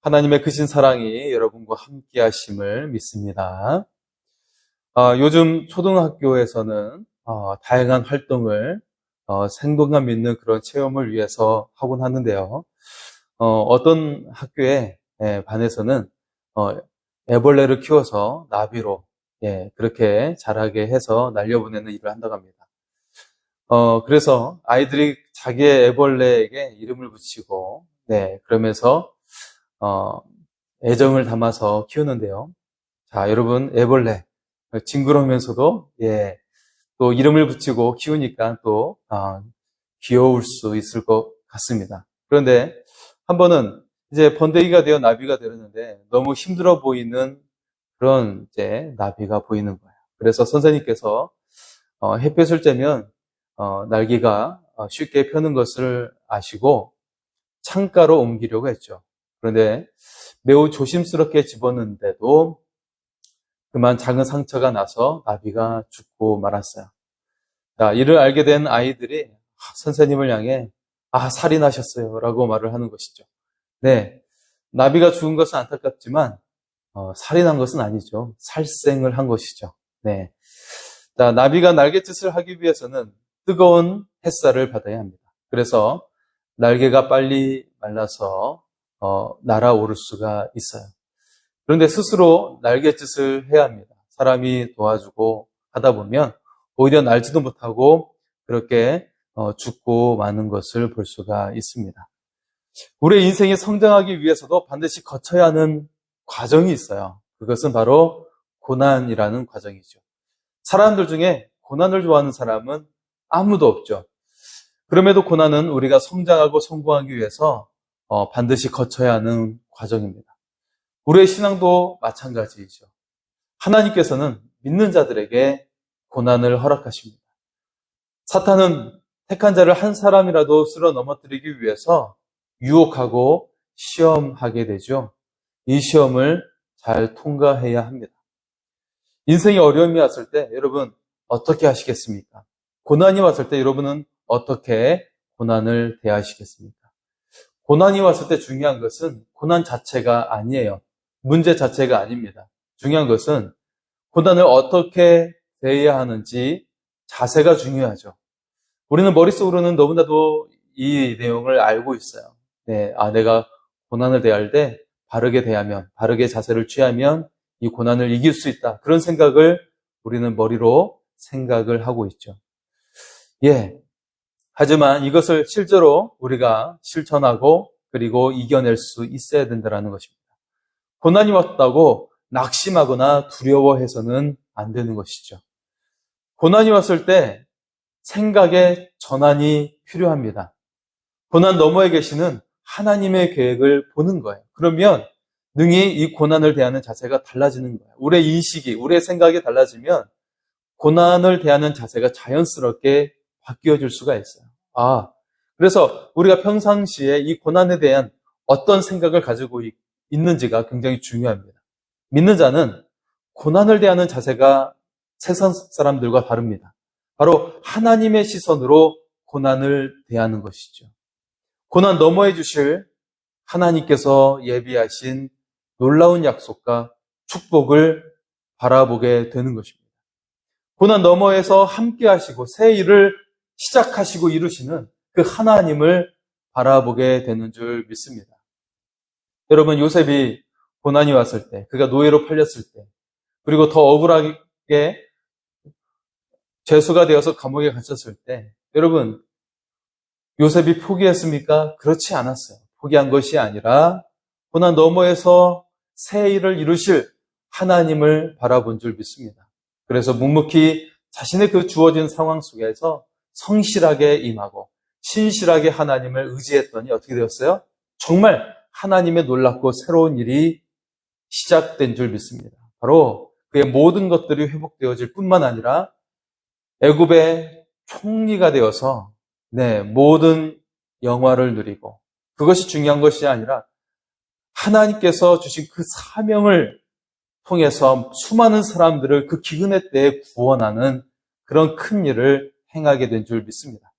하나님의 크신 사랑이 여러분과 함께 하심을 믿습니다. 요즘 초등학교에서는 다양한 활동을 생동감 있는 그런 체험을 위해서 하곤 하는데요. 어떤 학교의 반에서는 애벌레를 키워서 나비로 그렇게 자라게 해서 날려보내는 일을 한다고 합니다. 그래서 아이들이 자기의 애벌레에게 이름을 붙이고 그러면서 애정을 담아서 키우는데요. 자, 여러분, 애벌레 징그러우면서도 또 이름을 붙이고 키우니까 또 귀여울 수 있을 것 같습니다. 그런데 한 번은 이제 번데기가 되어 나비가 되었는데 너무 힘들어 보이는 그런 이제 나비가 보이는 거예요. 그래서 선생님께서 햇볕을 쬐면 날개가 쉽게 펴는 것을 아시고 창가로 옮기려고 했죠. 그런데 매우 조심스럽게 집었는데도 그만 작은 상처가 나서 나비가 죽고 말았어요. 자, 이를 알게 된 아이들이 선생님을 향해 살이 나셨어요 라고 말을 하는 것이죠. 나비가 죽은 것은 안타깝지만 살이 난 것은 아니죠. 살생을 한 것이죠. 자, 나비가 날갯짓을 하기 위해서는 뜨거운 햇살을 받아야 합니다. 그래서 날개가 빨리 말라서 날아오를 수가 있어요. 그런데 스스로 날갯짓을 해야 합니다. 사람이 도와주고 하다 보면 오히려 날지도 못하고 그렇게 죽고 마는 것을 볼 수가 있습니다. 우리의 인생이 성장하기 위해서도 반드시 거쳐야 하는 과정이 있어요. 그것은 바로 고난이라는 과정이죠. 사람들 중에 고난을 좋아하는 사람은 아무도 없죠. 그럼에도 고난은 우리가 성장하고 성공하기 위해서 반드시 거쳐야 하는 과정입니다. 우리의 신앙도 마찬가지이죠. 하나님께서는 믿는 자들에게 고난을 허락하십니다. 사탄은 택한 자를 한 사람이라도 쓸어 넘어뜨리기 위해서 유혹하고 시험하게 되죠. 이 시험을 잘 통과해야 합니다. 인생에 어려움이 왔을 때 여러분 어떻게 하시겠습니까? 고난이 왔을 때 여러분은 어떻게 고난을 대하시겠습니까? 고난이 왔을 때 중요한 것은 고난 자체가 아니에요. 문제 자체가 아닙니다. 중요한 것은 고난을 어떻게 대해야 하는지 자세가 중요하죠. 우리는 머릿속으로는 너무나도 이 내용을 알고 있어요. 내가 고난을 대할 때 바르게 대하면, 바르게 자세를 취하면 이 고난을 이길 수 있다. 그런 생각을 우리는 머리로 생각을 하고 있죠. 하지만 이것을 실제로 우리가 실천하고 그리고 이겨낼 수 있어야 된다는 것입니다. 고난이 왔다고 낙심하거나 두려워해서는 안 되는 것이죠. 고난이 왔을 때 생각의 전환이 필요합니다. 고난 너머에 계시는 하나님의 계획을 보는 거예요. 그러면 능히 이 고난을 대하는 자세가 달라지는 거예요. 우리의 인식이, 우리의 생각이 달라지면 고난을 대하는 자세가 자연스럽게 바뀌어질 수가 있어요. 그래서 우리가 평상시에 이 고난에 대한 어떤 생각을 가지고 있는지가 굉장히 중요합니다. 믿는 자는 고난을 대하는 자세가 세상 사람들과 다릅니다. 바로 하나님의 시선으로 고난을 대하는 것이죠. 고난 너머에 주실 하나님께서 예비하신 놀라운 약속과 축복을 바라보게 되는 것입니다. 고난 너머에서 함께 하시고 새 일을 시작하시고 이루시는 그 하나님을 바라보게 되는 줄 믿습니다. 여러분, 요셉이 고난이 왔을 때, 그가 노예로 팔렸을 때, 그리고 더 억울하게 죄수가 되어서 감옥에 갇혔을 때, 여러분, 요셉이 포기했습니까? 그렇지 않았어요. 포기한 것이 아니라 고난 너머에서 새 일을 이루실 하나님을 바라본 줄 믿습니다. 그래서 묵묵히 자신의 그 주어진 상황 속에서 성실하게 임하고 신실하게 하나님을 의지했더니 어떻게 되었어요? 정말 하나님의 놀랍고 새로운 일이 시작된 줄 믿습니다. 바로 그의 모든 것들이 회복되어질 뿐만 아니라 애굽의 총리가 되어서 모든 영화를 누리고, 그것이 중요한 것이 아니라 하나님께서 주신 그 사명을 통해서 수많은 사람들을 그 기근의 때에 구원하는 그런 큰 일을 행하게 된 줄 믿습니다.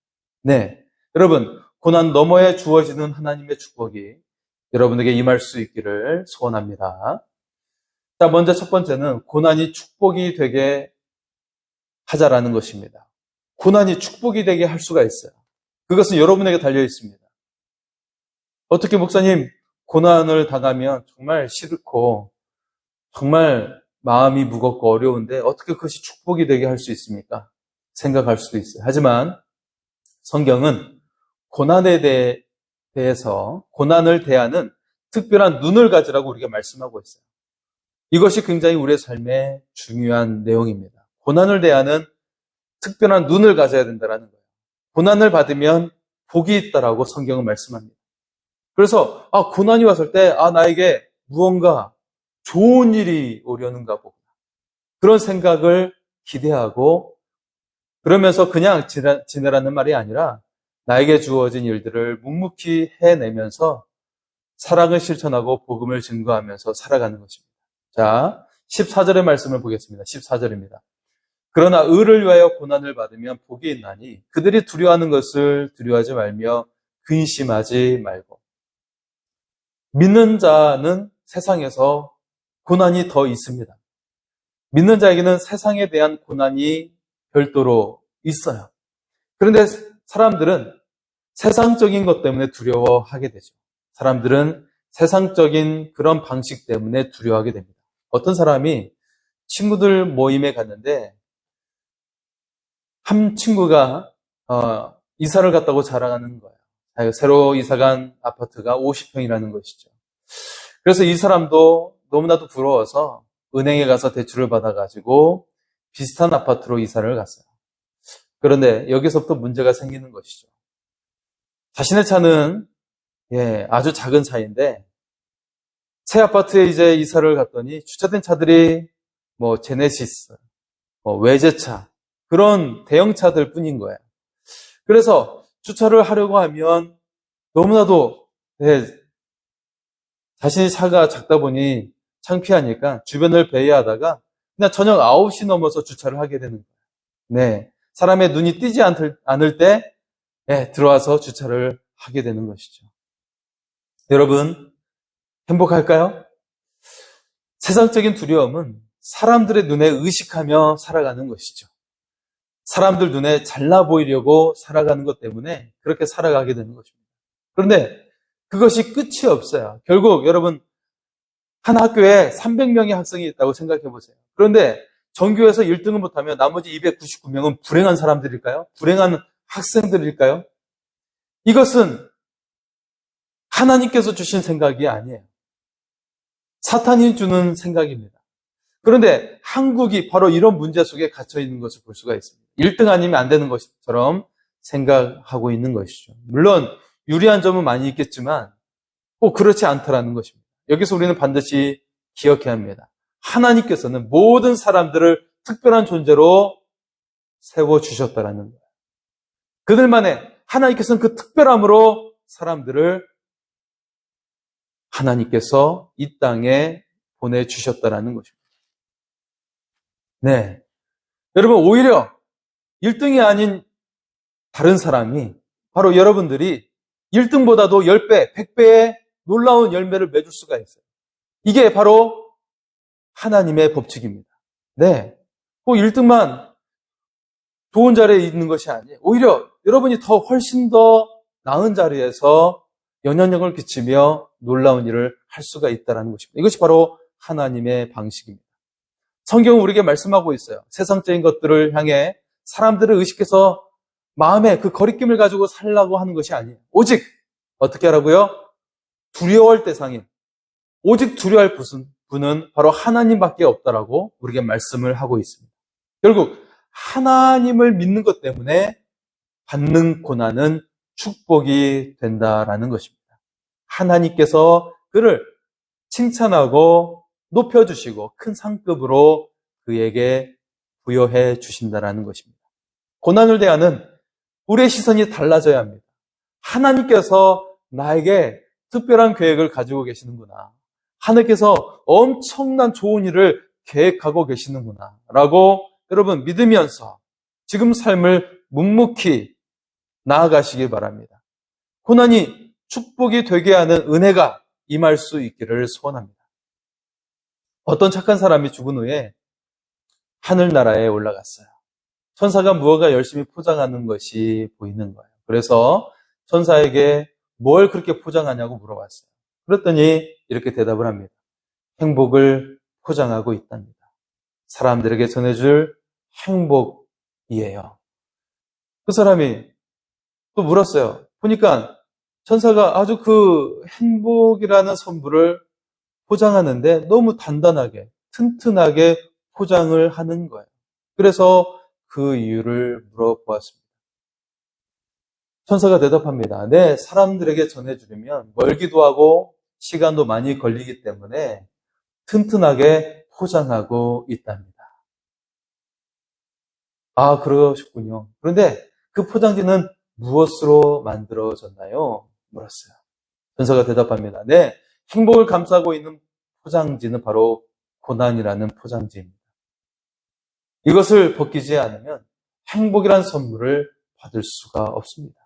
여러분, 고난 너머에 주어지는 하나님의 축복이 여러분에게 임할 수 있기를 소원합니다. 자, 먼저 첫 번째는 고난이 축복이 되게 하자라는 것입니다. 고난이 축복이 되게 할 수가 있어요. 그것은 여러분에게 달려 있습니다. 어떻게 목사님, 고난을 당하면 정말 싫고 정말 마음이 무겁고 어려운데 어떻게 그것이 축복이 되게 할 수 있습니까? 생각할 수도 있어요. 하지만 성경은 고난에 대해서 고난을 대하는 특별한 눈을 가지라고 우리가 말씀하고 있어요. 이것이 굉장히 우리의 삶에 중요한 내용입니다. 고난을 대하는 특별한 눈을 가져야 된다는 거예요. 고난을 받으면 복이 있다라고 성경은 말씀합니다. 그래서 고난이 왔을 때 나에게 무언가 좋은 일이 오려는가 보구나. 그런 생각을 기대하고 그러면서 그냥 지내라는 말이 아니라 나에게 주어진 일들을 묵묵히 해내면서 사랑을 실천하고 복음을 증거하면서 살아가는 것입니다. 자, 14절의 말씀을 보겠습니다. 14절입니다. 그러나 의를 위하여 고난을 받으면 복이 있나니 그들이 두려워하는 것을 두려워하지 말며 근심하지 말고. 믿는 자는 세상에서 고난이 더 있습니다. 믿는 자에게는 세상에 대한 고난이 별도로 있어요. 그런데 사람들은 세상적인 것 때문에 두려워하게 되죠. 사람들은 세상적인 그런 방식 때문에 두려워하게 됩니다. 어떤 사람이 친구들 모임에 갔는데 한 친구가 이사를 갔다고 자랑하는 거예요. 새로 이사간 아파트가 50평이라는 것이죠. 그래서 이 사람도 너무나도 부러워서 은행에 가서 대출을 받아가지고 비슷한 아파트로 이사를 갔어요. 그런데 여기서부터 문제가 생기는 것이죠. 자신의 차는 아주 작은 차인데 새 아파트에 이제 이사를 갔더니 주차된 차들이 제네시스, 외제차 그런 대형차들 뿐인 거예요. 그래서 주차를 하려고 하면 너무나도 자신의 차가 작다 보니 창피하니까 주변을 배회하다가 그냥 저녁 9시 넘어서 주차를 하게 되는 거예요. 네, 사람의 눈이 띄지 않을 때 들어와서 주차를 하게 되는 것이죠. 여러분, 행복할까요? 세상적인 두려움은 사람들의 눈에 의식하며 살아가는 것이죠. 사람들 눈에 잘나 보이려고 살아가는 것 때문에 그렇게 살아가게 되는 것입니다. 그런데 그것이 끝이 없어요. 결국 여러분, 한 학교에 300명의 학생이 있다고 생각해 보세요. 그런데 전교에서 1등을 못하면 나머지 299명은 불행한 사람들일까요? 불행한 학생들일까요? 이것은 하나님께서 주신 생각이 아니에요. 사탄이 주는 생각입니다. 그런데 한국이 바로 이런 문제 속에 갇혀 있는 것을 볼 수가 있습니다. 1등 아니면 안 되는 것처럼 생각하고 있는 것이죠. 물론 유리한 점은 많이 있겠지만 꼭 그렇지 않다라는 것입니다. 여기서 우리는 반드시 기억해야 합니다. 하나님께서는 모든 사람들을 특별한 존재로 세워주셨다라는 거예요. 그들만의 하나님께서는 그 특별함으로 사람들을 하나님께서 이 땅에 보내주셨다라는 것입니다. 네. 여러분, 오히려 1등이 아닌 다른 사람이 바로 여러분들이 1등보다도 10배, 100배의 놀라운 열매를 맺을 수가 있어요. 이게 바로 하나님의 법칙입니다. 네. 꼭 1등만 좋은 자리에 있는 것이 아니에요. 오히려 여러분이 더 훨씬 더 나은 자리에서 영향력을 끼치며 놀라운 일을 할 수가 있다는 것입니다. 이것이 바로 하나님의 방식입니다. 성경은 우리에게 말씀하고 있어요. 세상적인 것들을 향해 사람들을 의식해서 마음에 그 거리낌을 가지고 살라고 하는 것이 아니에요. 오직 어떻게 하라고요? 두려워할 대상인, 오직 두려워할 분은 바로 하나님밖에 없다라고 우리에게 말씀을 하고 있습니다. 결국 하나님을 믿는 것 때문에 받는 고난은 축복이 된다라는 것입니다. 하나님께서 그를 칭찬하고 높여주시고 큰 상급으로 그에게 부여해 주신다라는 것입니다. 고난을 대하는 우리의 시선이 달라져야 합니다. 하나님께서 나에게 특별한 계획을 가지고 계시는구나. 하나님께서 엄청난 좋은 일을 계획하고 계시는구나. 라고 여러분 믿으면서 지금 삶을 묵묵히 나아가시기 바랍니다. 고난이 축복이 되게 하는 은혜가 임할 수 있기를 소원합니다. 어떤 착한 사람이 죽은 후에 하늘나라에 올라갔어요. 천사가 무언가 열심히 포장하는 것이 보이는 거예요. 그래서 천사에게 뭘 그렇게 포장하냐고 물어봤어요. 그랬더니 이렇게 대답을 합니다. 행복을 포장하고 있답니다. 사람들에게 전해줄 행복이에요. 그 사람이 또 물었어요. 보니까 천사가 아주 그 행복이라는 선물을 포장하는데 너무 단단하게, 튼튼하게 포장을 하는 거예요. 그래서 그 이유를 물어보았습니다. 천사가 대답합니다. 네, 사람들에게 전해주려면 멀기도 하고 시간도 많이 걸리기 때문에 튼튼하게 포장하고 있답니다. 아, 그러셨군요. 그런데 그 포장지는 무엇으로 만들어졌나요? 물었어요. 천사가 대답합니다. 네, 행복을 감싸고 있는 포장지는 바로 고난이라는 포장지입니다. 이것을 벗기지 않으면 행복이란 선물을 받을 수가 없습니다.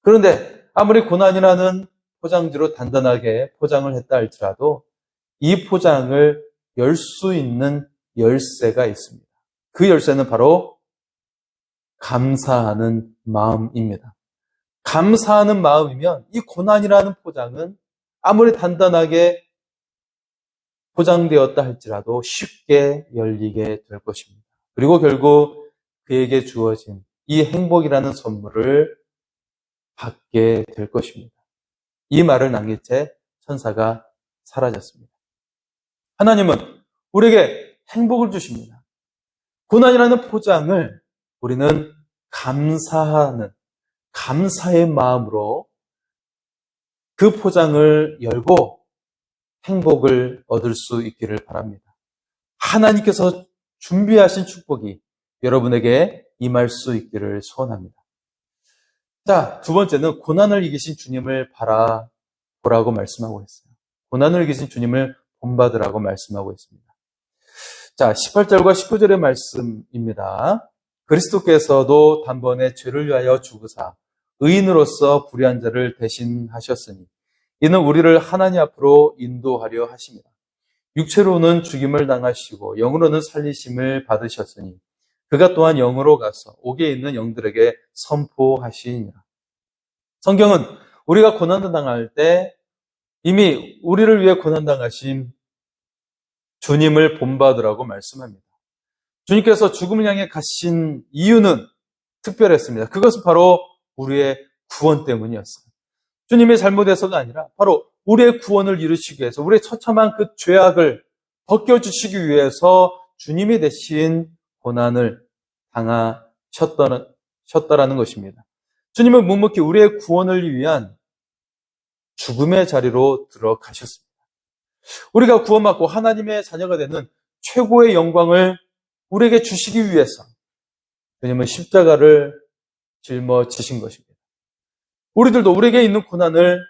그런데 아무리 고난이라는 포장지로 단단하게 포장을 했다 할지라도 이 포장을 열 수 있는 열쇠가 있습니다. 그 열쇠는 바로 감사하는 마음입니다. 감사하는 마음이면 이 고난이라는 포장은 아무리 단단하게 포장되었다 할지라도 쉽게 열리게 될 것입니다. 그리고 결국 그에게 주어진 이 행복이라는 선물을 받게 될 것입니다. 이 말을 남긴 채 천사가 사라졌습니다. 하나님은 우리에게 행복을 주십니다. 고난이라는 포장을 우리는 감사의 마음으로 그 포장을 열고 행복을 얻을 수 있기를 바랍니다. 하나님께서 준비하신 축복이 여러분에게 임할 수 있기를 소원합니다. 자, 두 번째는 고난을 이기신 주님을 바라보라고 말씀하고 있어요. 고난을 이기신 주님을 본받으라고 말씀하고 있습니다. 자, 18절과 19절의 말씀입니다. 그리스도께서도 단번에 죄를 위하여 죽으사 의인으로서 불의한 자를 대신하셨으니 이는 우리를 하나님 앞으로 인도하려 하십니다. 육체로는 죽임을 당하시고 영으로는 살리심을 받으셨으니 그가 또한 영으로 가서 옥에 있는 영들에게 선포하시니라. 성경은 우리가 고난을 당할 때 이미 우리를 위해 고난당하신 주님을 본받으라고 말씀합니다. 주님께서 죽음을 향해 가신 이유는 특별했습니다. 그것은 바로 우리의 구원 때문이었어요. 주님의 잘못에서가 아니라 바로 우리의 구원을 이루시기 위해서 우리의 처참한 그 죄악을 벗겨주시기 위해서 주님이 대신 고난을 당하셨다라는 것입니다. 주님은 묵묵히 우리의 구원을 위한 죽음의 자리로 들어가셨습니다. 우리가 구원받고 하나님의 자녀가 되는 최고의 영광을 우리에게 주시기 위해서 주님은 십자가를 짊어지신 것입니다. 우리들도 우리에게 있는 고난을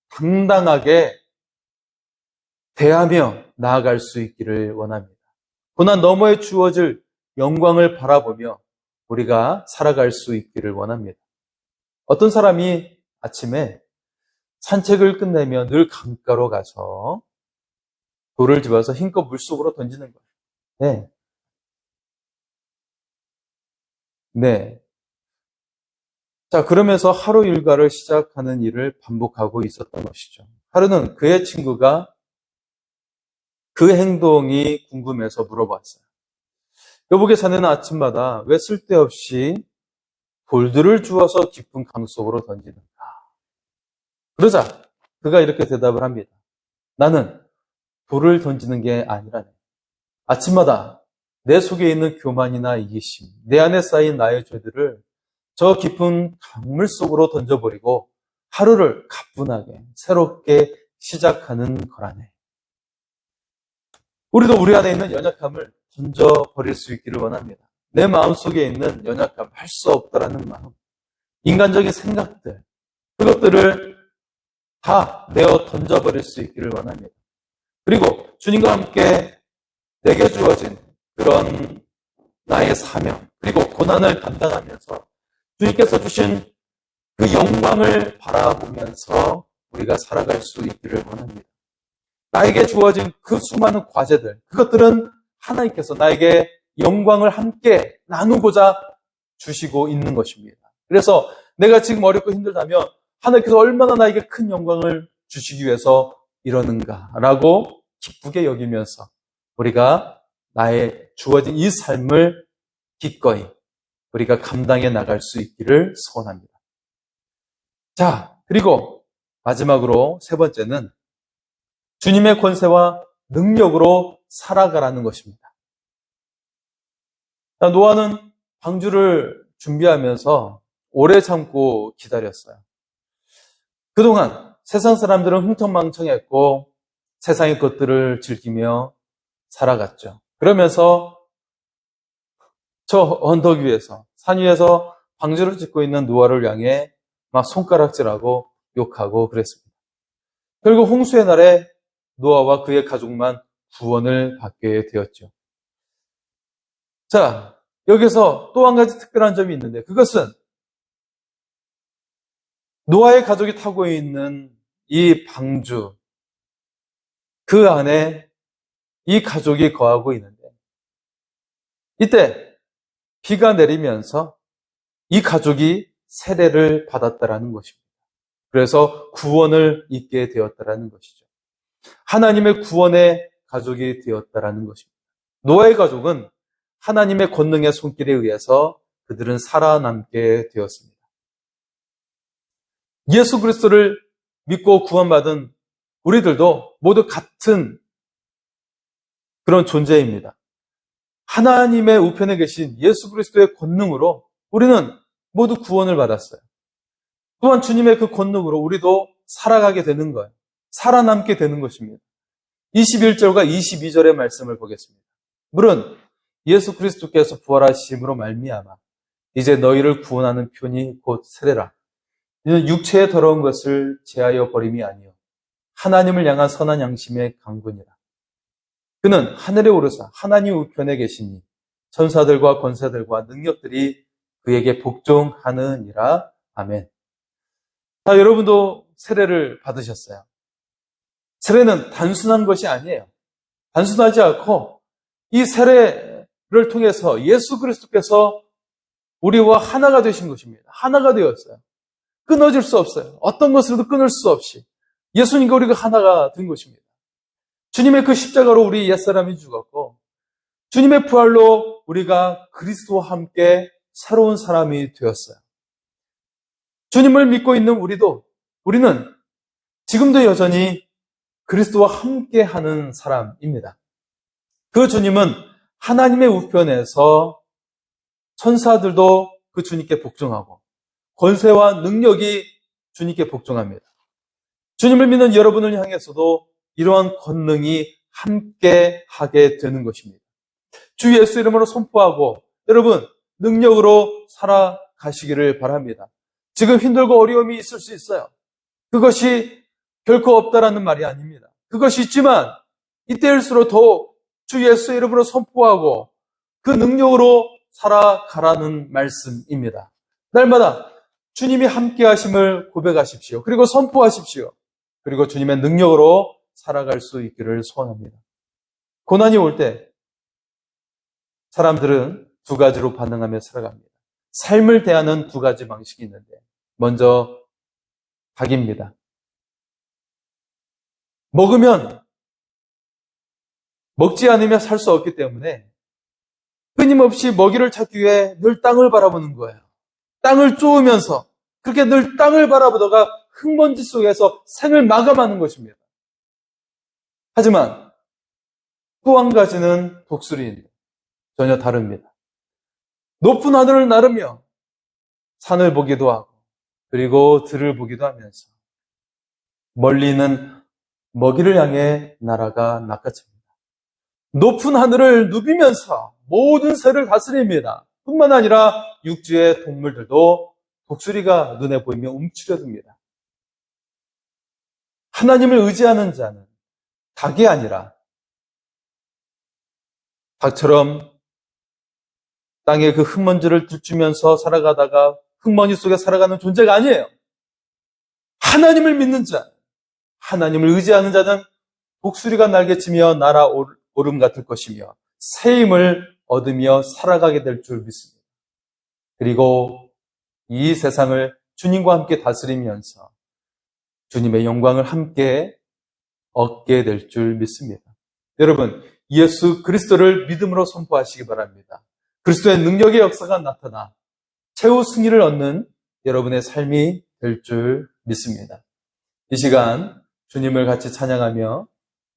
당당하게 대하며 나아갈 수 있기를 원합니다. 고난 너머에 주어질 영광을 바라보며 우리가 살아갈 수 있기를 원합니다. 어떤 사람이 아침에 산책을 끝내며 늘 강가로 가서 돌을 집어서 힘껏 물속으로 던지는 거예요. 네. 자, 그러면서 하루 일과를 시작하는 일을 반복하고 있었던 것이죠. 하루는 그의 친구가 그 행동이 궁금해서 물어봤어요. 여보게 자네는 아침마다 왜 쓸데없이 돌들을 주워서 깊은 강 속으로 던지는가? 그러자 그가 이렇게 대답을 합니다. 나는 돌을 던지는 게 아니라네. 아침마다 내 속에 있는 교만이나 이기심, 내 안에 쌓인 나의 죄들을 저 깊은 강물 속으로 던져버리고 하루를 가뿐하게 새롭게 시작하는 거라네. 우리도 우리 안에 있는 연약함을 던져버릴 수 있기를 원합니다. 내 마음속에 있는 연약함, 할 수 없다라는 마음, 인간적인 생각들, 그것들을 다 내어 던져버릴 수 있기를 원합니다. 그리고 주님과 함께 내게 주어진 그런 나의 사명, 그리고 고난을 감당하면서 주님께서 주신 그 영광을 바라보면서 우리가 살아갈 수 있기를 원합니다. 나에게 주어진 그 수많은 과제들, 그것들은 하나님께서 나에게 영광을 함께 나누고자 주시고 있는 것입니다. 그래서 내가 지금 어렵고 힘들다면 하나님께서 얼마나 나에게 큰 영광을 주시기 위해서 이러는가라고 기쁘게 여기면서 우리가 나의 주어진 이 삶을 기꺼이 우리가 감당해 나갈 수 있기를 소원합니다. 자, 그리고 마지막으로 세 번째는 주님의 권세와 능력으로 살아가라는 것입니다. 노아는 방주를 준비하면서 오래 참고 기다렸어요. 그동안 세상 사람들은 흥청망청했고 세상의 것들을 즐기며 살아갔죠. 그러면서 저 언덕 위에서, 산 위에서 방주를 짓고 있는 노아를 향해 막 손가락질하고 욕하고 그랬습니다. 결국 홍수의 날에 노아와 그의 가족만 구원을 받게 되었죠. 자, 여기서 또 한 가지 특별한 점이 있는데 그것은 노아의 가족이 타고 있는 이 방주, 그 안에 이 가족이 거하고 있는데 이때 비가 내리면서 이 가족이 세례를 받았다라는 것입니다. 그래서 구원을 잊게 되었다라는 것이죠. 하나님의 구원의 가족이 되었다라는 것입니다. 노아의 가족은 하나님의 권능의 손길에 의해서 그들은 살아남게 되었습니다. 예수 그리스도를 믿고 구원받은 우리들도 모두 같은 그런 존재입니다. 하나님의 우편에 계신 예수 그리스도의 권능으로 우리는 모두 구원을 받았어요. 또한 주님의 그 권능으로 우리도 살아가게 되는 거예요. 살아남게 되는 것입니다. 21절과 22절의 말씀을 보겠습니다. 물은 예수 그리스도께서 부활하심으로 말미암아 이제 너희를 구원하는 편이 곧 세례라. 이는 육체의 더러운 것을 제하여 버림이 아니요 하나님을 향한 선한 양심의 강군이라. 그는 하늘에 오르사 하나님 우편에 계시니 천사들과 권세들과 능력들이 그에게 복종하느니라. 아멘. 자, 여러분도 세례를 받으셨어요. 세례는 단순한 것이 아니에요. 단순하지 않고 이 세례를 통해서 예수 그리스도께서 우리와 하나가 되신 것입니다. 하나가 되었어요. 끊어질 수 없어요. 어떤 것으로도 끊을 수 없이 예수님과 우리가 하나가 된 것입니다. 주님의 그 십자가로 우리 옛사람이 죽었고 주님의 부활로 우리가 그리스도와 함께 새로운 사람이 되었어요. 주님을 믿고 있는 우리는 지금도 여전히 그리스도와 함께하는 사람입니다. 그 주님은 하나님의 우편에서 천사들도 그 주님께 복종하고 권세와 능력이 주님께 복종합니다. 주님을 믿는 여러분을 향해서도 이러한 권능이 함께하게 되는 것입니다. 주 예수 이름으로 선포하고 여러분 능력으로 살아가시기를 바랍니다. 지금 힘들고 어려움이 있을 수 있어요. 그것이 결코 없다라는 말이 아닙니다. 그것이 있지만 이때일수록 더욱 주 예수 이름으로 선포하고 그 능력으로 살아가라는 말씀입니다. 날마다 주님이 함께 하심을 고백하십시오. 그리고 선포하십시오. 그리고 주님의 능력으로 살아갈 수 있기를 소원합니다. 고난이 올 때 사람들은 두 가지로 반응하며 살아갑니다. 삶을 대하는 두 가지 방식이 있는데 먼저 닭입니다. 먹지 않으면 살 수 없기 때문에 끊임없이 먹이를 찾기 위해 늘 땅을 바라보는 거예요. 땅을 쪼으면서 그렇게 늘 땅을 바라보다가 흙먼지 속에서 생을 마감하는 것입니다. 하지만 또 한 가지는 독수리입니다. 전혀 다릅니다. 높은 하늘을 나르며 산을 보기도 하고 그리고 들을 보기도 하면서 멀리 있는 먹이를 향해 날아가 낚아챕니다. 높은 하늘을 누비면서 모든 새를 다스립니다. 뿐만 아니라 육지의 동물들도 독수리가 눈에 보이며 움츠려듭니다. 하나님을 의지하는 자는 닭이 아니라 닭처럼 땅에 그 흙먼지를 들추면서 살아가다가 흙먼지 속에 살아가는 존재가 아니에요. 하나님을 믿는 자, 하나님을 의지하는 자는 독수리가 날개치며 날아 오름 같을 것이며 새 힘을 얻으며 살아가게 될 줄 믿습니다. 그리고 이 세상을 주님과 함께 다스리면서 주님의 영광을 함께 얻게 될 줄 믿습니다. 여러분, 예수 그리스도를 믿음으로 선포하시기 바랍니다. 그리스도의 능력의 역사가 나타나 최후 승리를 얻는 여러분의 삶이 될 줄 믿습니다. 이 시간 주님을 같이 찬양하며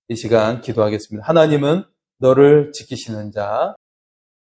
이 시간 기도하겠습니다. 하나님은 너를 지키시는 자,